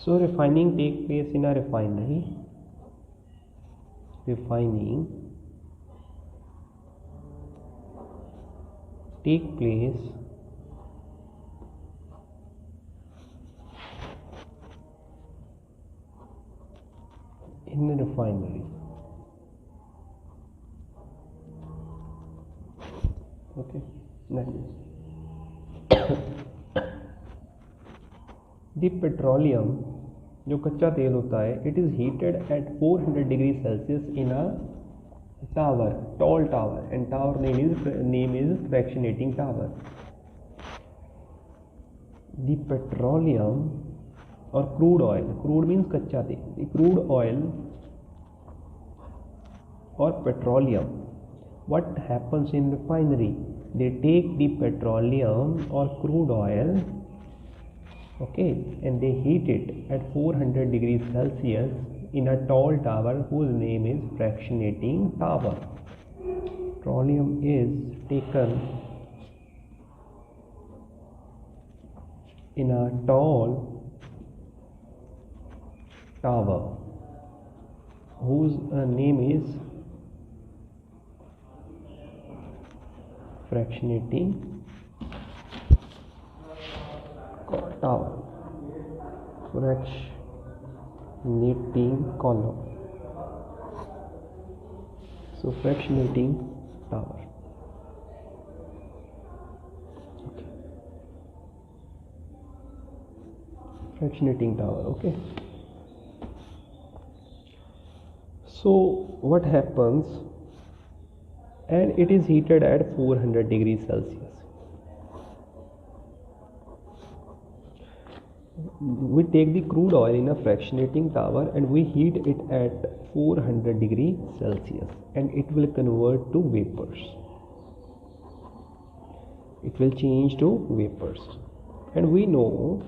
So refining take place in a refinery. Refining take place in a refinery. Okay, next. The petroleum जो कच्चा तेल होता है, it is heated at 400 degrees Celsius in a tower, tall tower, and tower name is fractionating tower. The petroleum or crude oil, crude means कच्चा तेल, the crude oil or petroleum, what happens in refinery? They take the petroleum or crude oil, okay, and they heat it at 400 degrees Celsius in a tall tower whose name is fractionating tower. Petroleum is taken in a tall tower whose name is fractionating tower. Fractionating column. So fractionating tower. Okay. Fractionating tower. Okay. So what happens? And it is heated at 400 degrees Celsius. We take the crude oil in a fractionating tower and we heat it at 400 degrees Celsius, and it will convert to vapors. It will change to vapors. And we know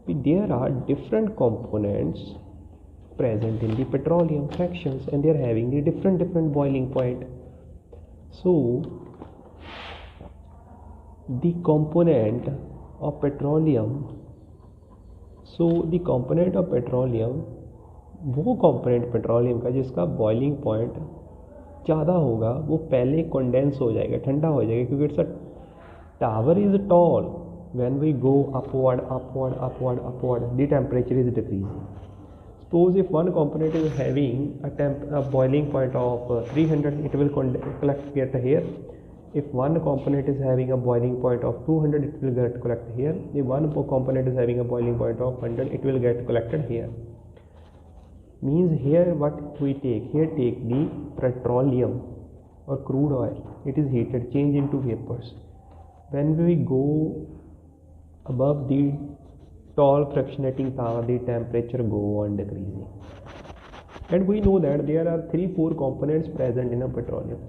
there are different components present in the petroleum fractions, and they are having a different boiling point. So the component of petroleum, वो component petroleum का जिसका boiling point ज़्यादा होगा वो पहले condense हो जाएगा, ठंडा हो जाएगा, क्योंकि it's a tower is tall. When we go upward the temperature is decreasing. Suppose if one component is having a boiling point of 300, it will get here. If one component is having a boiling point of 200, it will get collected here. If one component is having a boiling point of 100, it will get collected here. Means here what we take? Here take the petroleum or crude oil. It is heated, change into vapors. When we go above the tall fractionating tower, the temperature go on decreasing. And we know that there are 3-4 components present in a petroleum.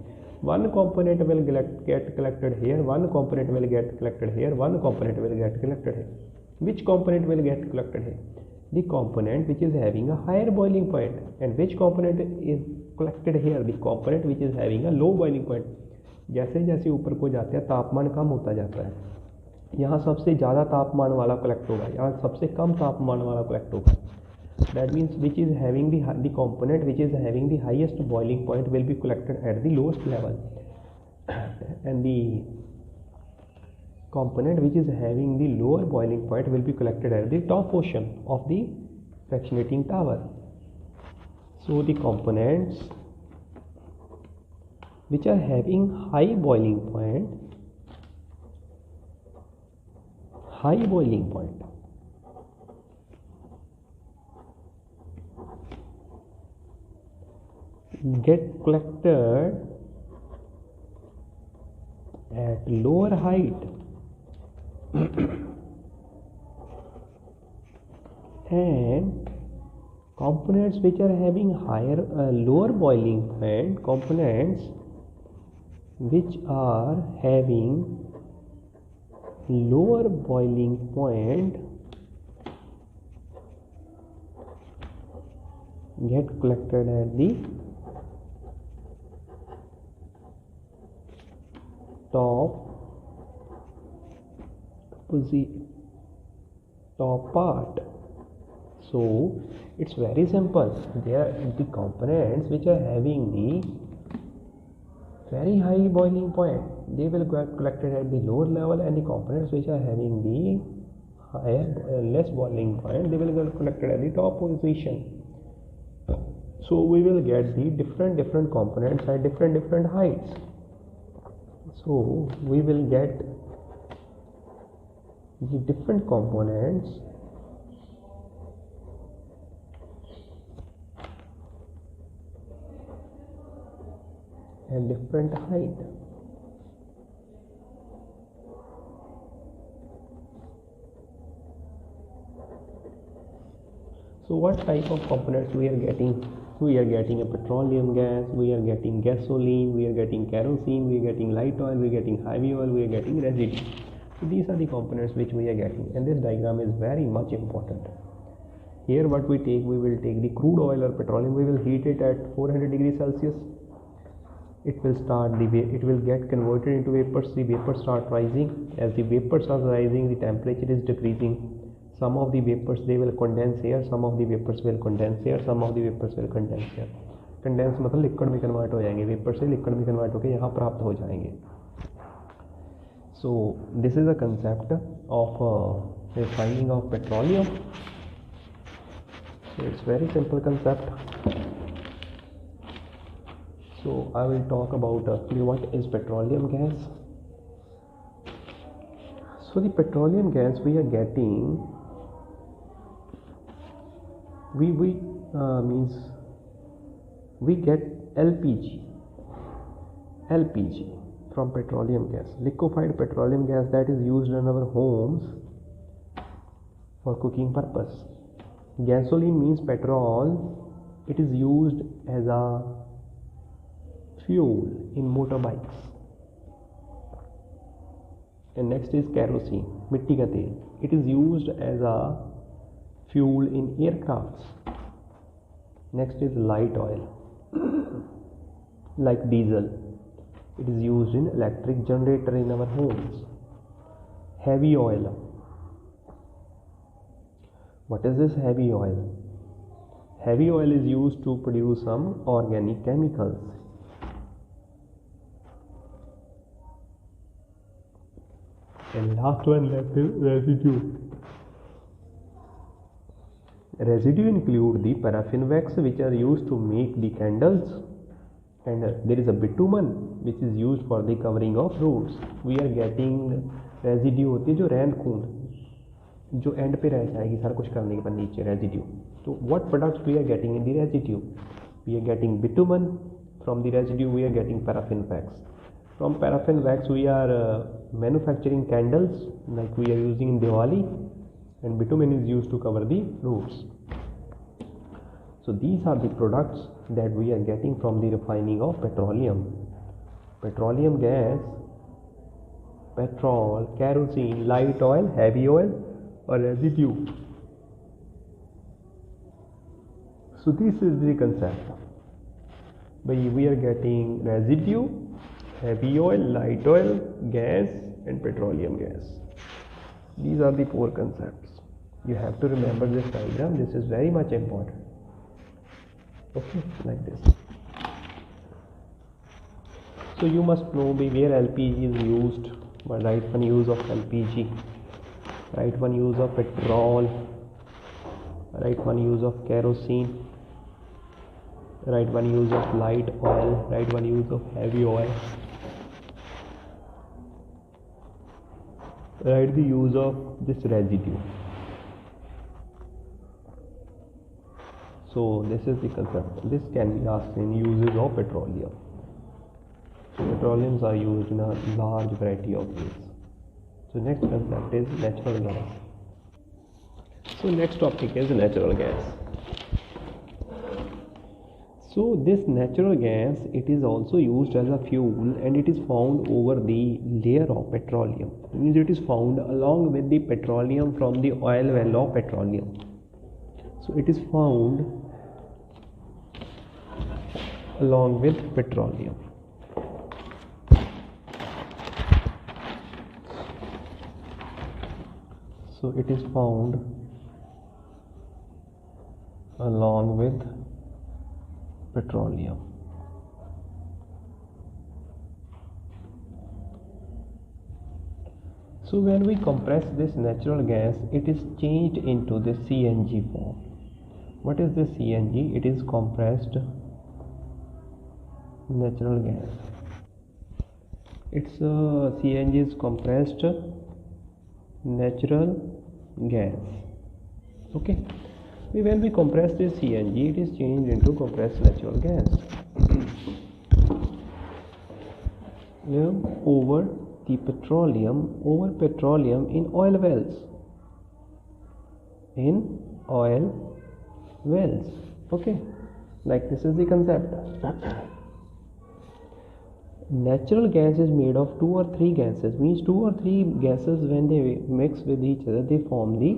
One component will get collected here, one component will get collected here, one component will get collected here. Which component will get collected here? The component which is having a higher boiling point. And which component is collected here? The component which is having a low boiling point. जैसे जैसे ऊपर को जाते हैं तापमान कम होता जाता है. यहाँ सबसे ज़्यादा तापमान वाला कलेक्ट होगा, यहाँ सबसे कम तापमान वाला कलेक्ट होगा. That means which is having the component which is having the highest boiling point will be collected at the lowest level, and the component which is having the lower boiling point will be collected at the top portion of the fractionating tower. So the components which are having high boiling point get collected at lower height and components which are having lower boiling point, components which are having lower boiling point get collected at the top part. So So it's very simple. They are the components which are having the very high boiling point, they will get collected at the lower level, and the components which are having the higher less boiling point, they will get collected at the top position. So we will get the different components at different heights. So we will get the different components at different height. So what type of components we are getting? We are getting a petroleum gas, we are getting gasoline, we are getting kerosene, we are getting light oil, we are getting heavy oil, we are getting residue. So these are the components which we are getting, and this diagram is very much important. Here what we take, we will take the crude oil or petroleum, we will heat it at 400 degrees Celsius. It will get converted into vapors. The vapors start rising. As the vapors are rising, the temperature is decreasing. Some of the vapors, they will condense here, some of the vapors will condense here, some of the vapors will condense here. Condense मतलब liquid में convert हो जाएंगे, vapour से liquid में convert होकर यहाँ प्राप्त हो जाएंगे. So this is a concept of refining of petroleum. So it's very simple concept. So I will talk about what is petroleum gas. So the petroleum gas we are getting, we get LPG from petroleum gas, liquefied petroleum gas, that is used in our homes for cooking purpose. Gasoline means petrol. It is used as a fuel in motorbikes. And next is kerosene, मिट्टी का तेल. It is used as a fuel in aircrafts. Next is light oil, like diesel. It is used in electric generator in our homes. Heavy oil. What is this heavy oil? Heavy oil is used to produce some organic chemicals. And last one left is residue. Residue include the paraffin wax which are used to make the candles, and there is a bitumen which is used for the covering of roads. We are getting residue होती है जो रैंद खून जो and पे रह जाएगी सारा कुछ करने के बाद नीचे रेजिड्यू. तो what products we are getting in the residue? We are getting bitumen. From the residue we are getting paraffin wax. From paraffin wax we are manufacturing candles like we are using in Diwali, and bitumen is used to cover the roads. So these are the products that we are getting from the refining of petroleum. Petroleum gas, petrol, kerosene, light oil, heavy oil or residue. So this is the concept. We are getting residue, heavy oil, light oil, gas and petroleum gas. These are the four concepts. You have to remember this diagram. This is very much important. Okay, like this. So you must know where LPG is used. Right one use of LPG, right one use of petrol, right one use of kerosene, right one use of light oil, right one use of heavy oil, right the use of this residue. So this is the concept. This can be asked in uses of petroleum. So petroleums are used in a large variety of ways. So next concept is natural gas. So next topic is natural gas. So this natural gas, it is also used as a fuel, and it is found over the layer of petroleum. It means it is found along with the petroleum from the oil well of petroleum. So it is found along with petroleum. So it is found along with petroleum. So when we compress this natural gas, it is changed into the CNG form. What is the CNG? It is compressed natural gas. It's CNG is compressed natural gas. Okay. When we compress this CNG, it is changed into compressed natural gas. Over petroleum in oil wells. Okay, like this is the concept. Natural gas is made of 2 or 3 gases, means 2 or 3 gases, when they mix with each other they form the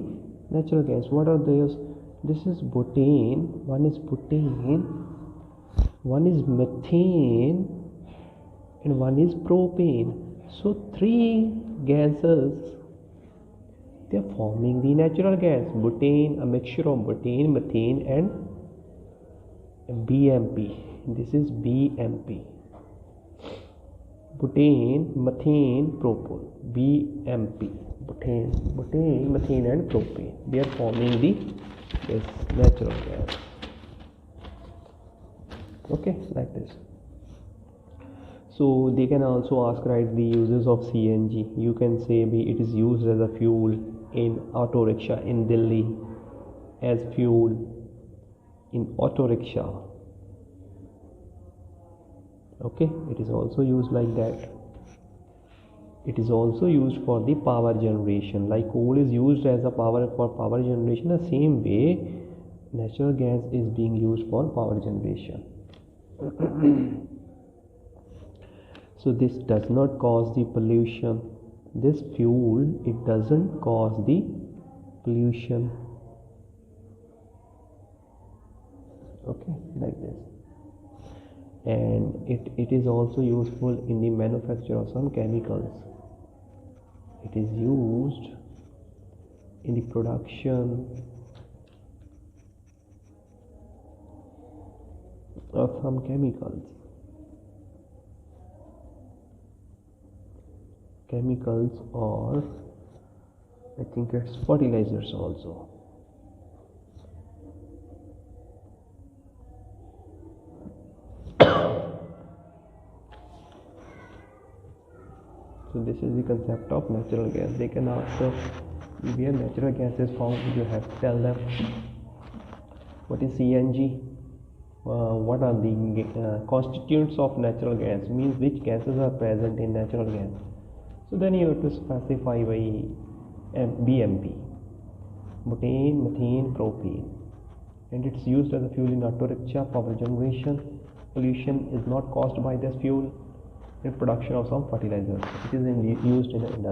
natural gas. What are those? This is butane, one is methane, and one is propane. So 3 gases, they are forming the natural gas. Butane, a mixture of butane, methane and BMP. This is BMP. Butane, methane, propane. BMP. Butane, methane and propane. They are forming this natural gas. Okay, like this. So they can also ask, write the uses of CNG. You can say it is used as a fuel in auto rickshaw in Delhi, as fuel in auto rickshaw. Okay, it is also used like that. It is also used for the power generation, like coal is used as a power for power generation. The same way natural gas is being used for power generation. So this does not cause the pollution. This fuel, it doesn't cause the pollution. Okay, like this. And it is also useful in the manufacture of some chemicals. It is used in the production of some chemicals or I think it's fertilizers also. So this is the concept of natural gas. They can also, where natural gas is found, you have to tell them what is CNG, what are the constituents of natural gas, means which gases are present in natural gas. So then you have to specify by BMP, butane, methane, propane, and it's used as a fuel in auto rickshaw, power generation. Pollution is not caused by this fuel in production of some fertilizers. It is used in the industry.